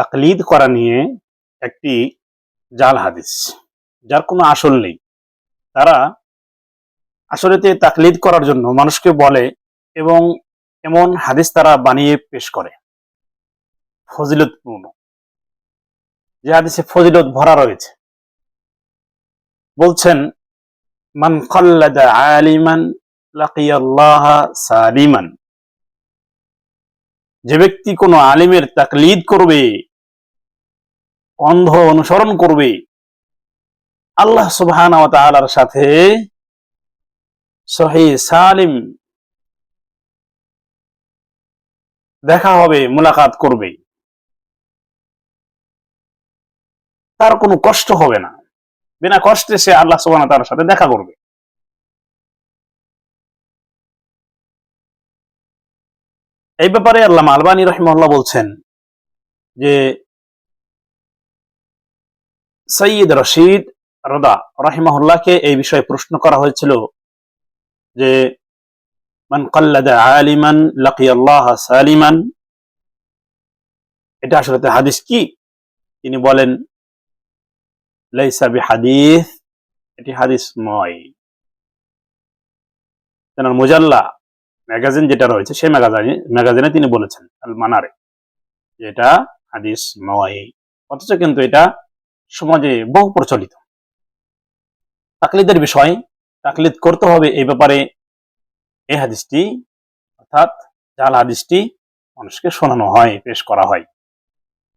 তাকলিদ করা নিয়ে একটি জাল হাদিস, যার কোনো আসল নেই। তারা আসলেতে তাকলিদ করার জন্য মানুষকে বলে এবং এমন হাদিস তারা বানিয়ে পেশ করে ফজিলতপূর্ণ, যে হাদিসে ফজিলত ভরা রয়েছে। বলছেন, মান কাল্লাদা আলিমান লাকিয়াল্লাহ সালিমান, যে ব্যক্তি কোনো আলিমের তাকলিদ করবে, অন্ধ অনুসরণ করবে, আল্লাহ সুবহানাহু ওয়া তাআলার সাথে সহিহ সালিম দেখা হবে, মুলাকাত করবে, তার কোনো কষ্ট হবে না, বিনা কষ্টে সে আল্লাহ সুবহানাহু ওয়া তাআলার সাথে দেখা করবে। এই ব্যাপারে আল্লামা আলবানী রাহিমাহুল্লাহ বলছেন যে সৈয়দ রশিদ রদা রাহিমাহুল্লাহকে এই বিষয়ে প্রশ্ন করা হয়েছিল যে মান কাল্লাদা আলিমান লাকিয়াল্লাহ সালিমান, এটা আসলে হাদিস কি? তিনি বলেন, লাইসা বিহাদিস, এটি হাদিস নয়। তেনার মুজাল্লা ম্যাগাজিন যেটা রয়েছে, সেই ম্যাগাজিনে তিনি বলেছেন আল মানারে, যে এটা হাদিস নয়। অথচ কিন্তু এটা সমাজে বহু প্রচলিত। তাকলিদের বিষয়, তাকলিদ করতে হবে এই ব্যাপারে এই হাদিসটি, অর্থাৎ জাল হাদিসটি মানুষকে শোনানো হয়, পেশ করা হয়।